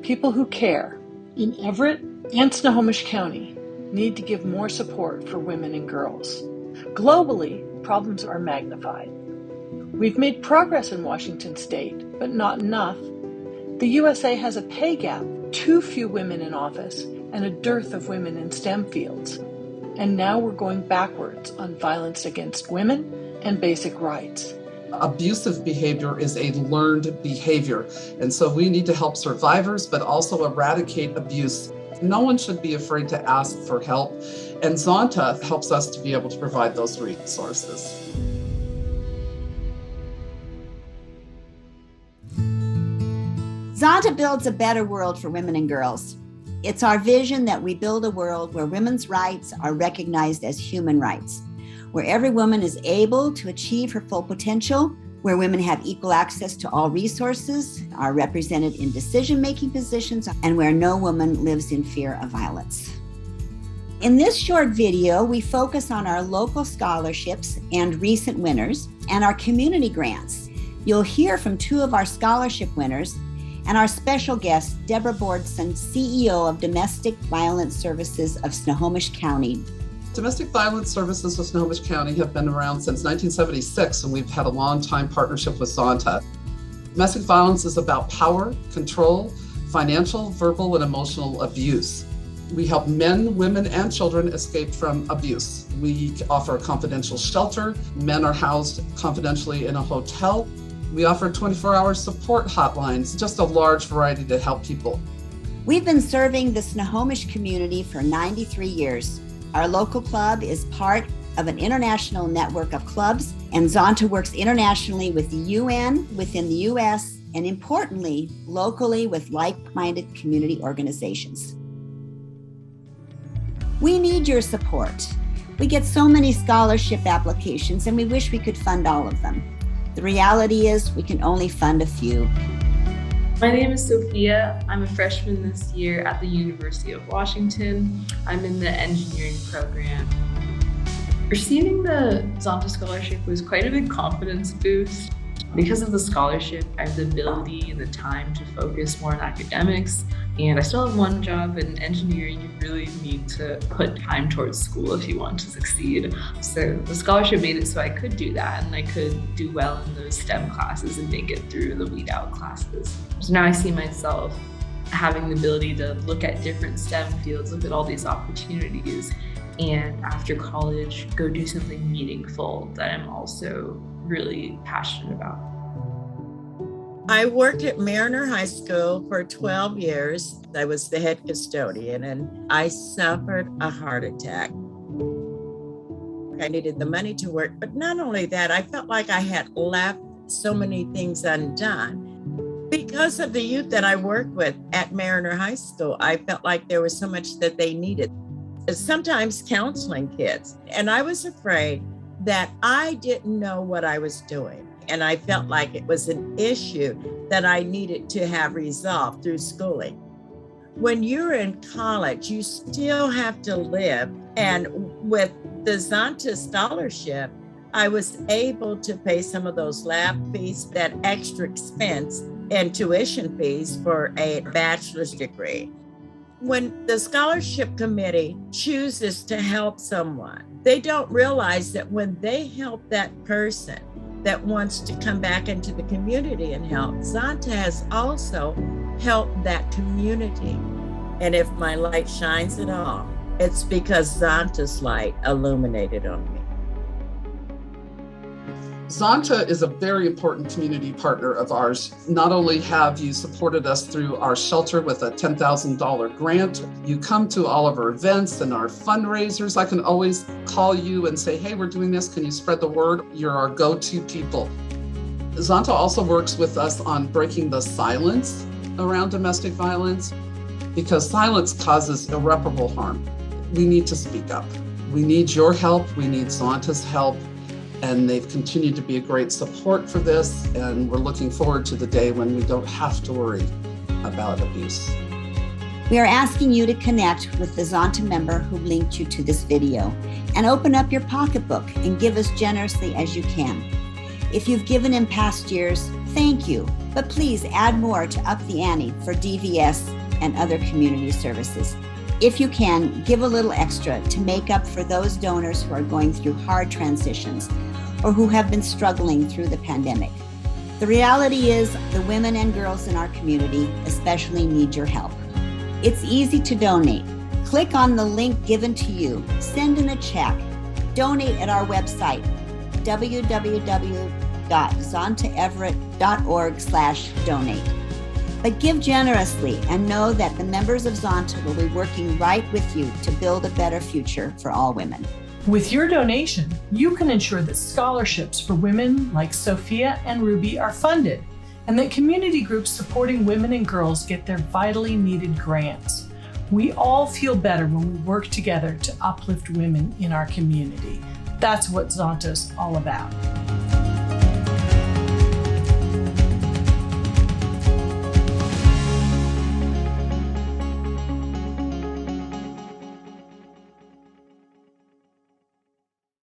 People who care in Everett and Snohomish County need to give more support for women and girls. Globally, problems are magnified. We've made progress in Washington state, but not enough. The USA has a pay gap, too few women in office, and a dearth of women in STEM fields. And now we're going backwards on violence against women and basic rights. Abusive behavior is a learned behavior, and so we need to help survivors, but also eradicate abuse. No one should be afraid to ask for help, and Zonta helps us to be able to provide those resources. Zonta builds a better world for women and girls. It's our vision that we build a world where women's rights are recognized as human rights, where every woman is able to achieve her full potential, where women have equal access to all resources, are represented in decision-making positions, and where no woman lives in fear of violence. In this short video, we focus on our local scholarships and recent winners and our community grants. You'll hear from two of our scholarship winners and our special guest, Deborah Bordson, CEO of Domestic Violence Services of Snohomish County. Domestic Violence Services of Snohomish County have been around since 1976, and we've had a long-time partnership with Zonta. Domestic violence is about power, control, financial, verbal, and emotional abuse. We help men, women, and children escape from abuse. We offer confidential shelter. Men are housed confidentially in a hotel. We offer 24-hour support hotlines, just a large variety to help people. We've been serving the Snohomish community for 93 years. Our local club is part of an international network of clubs, and Zonta works internationally with the UN, within the US, and importantly, locally with like-minded community organizations. We need your support. We get so many scholarship applications, and we wish we could fund all of them. The reality is we can only fund a few. My name is Sophia. I'm a freshman this year at the University of Washington. I'm in the engineering program. Receiving the Zonta scholarship was quite a big confidence boost. Because of the scholarship, I have the ability and the time to focus more on academics, and I still have one job. In engineering, you really need to put time towards school if you want to succeed. So the scholarship made it so I could do that, and I could do well in those STEM classes and make it through the weed out classes. So now I see myself having the ability to look at different STEM fields, look at all these opportunities, and after college, go do something meaningful that I'm also really passionate about. I worked at Mariner High School for 12 years. I was the head custodian, and I suffered a heart attack. I needed the money to work, but not only that, I felt like I had left so many things undone. Because of the youth that I worked with at Mariner High School, I felt like there was so much that they needed. Sometimes counseling kids, and I was afraid that I didn't know what I was doing. And I felt like it was an issue that I needed to have resolved through schooling. When you're in college, you still have to live. And with the Zonta scholarship, I was able to pay some of those lab fees, that extra expense, and tuition fees for a bachelor's degree. When the scholarship committee chooses to help someone, they don't realize that when they help that person that wants to come back into the community and help, Zonta has also helped that community. And if my light shines at all, it's because Zonta's light illuminated on me. Zonta is a very important community partner of ours. Not only have you supported us through our shelter with a $10,000 grant, you come to all of our events and our fundraisers. I can always call you and say, hey, we're doing this. Can you spread the word? You're our go-to people. Zonta also works with us on breaking the silence around domestic violence, because silence causes irreparable harm. We need to speak up. We need your help. We need Zonta's help. And they've continued to be a great support for this. And we're looking forward to the day when we don't have to worry about abuse. We are asking you to connect with the Zonta member who linked you to this video and open up your pocketbook and give as generously as you can. If you've given in past years, thank you, but please add more to up the ante for DVS and other community services. If you can, give a little extra to make up for those donors who are going through hard transitions or who have been struggling through the pandemic. The reality is the women and girls in our community especially need your help. It's easy to donate. Click on the link given to you, send in a check, donate at our website, www.zontaeverett.org/donate. But give generously and know that the members of Zonta will be working right with you to build a better future for all women. With your donation, you can ensure that scholarships for women like Sophia and Ruby are funded, and that community groups supporting women and girls get their vitally needed grants. We all feel better when we work together to uplift women in our community. That's what Zonta's all about.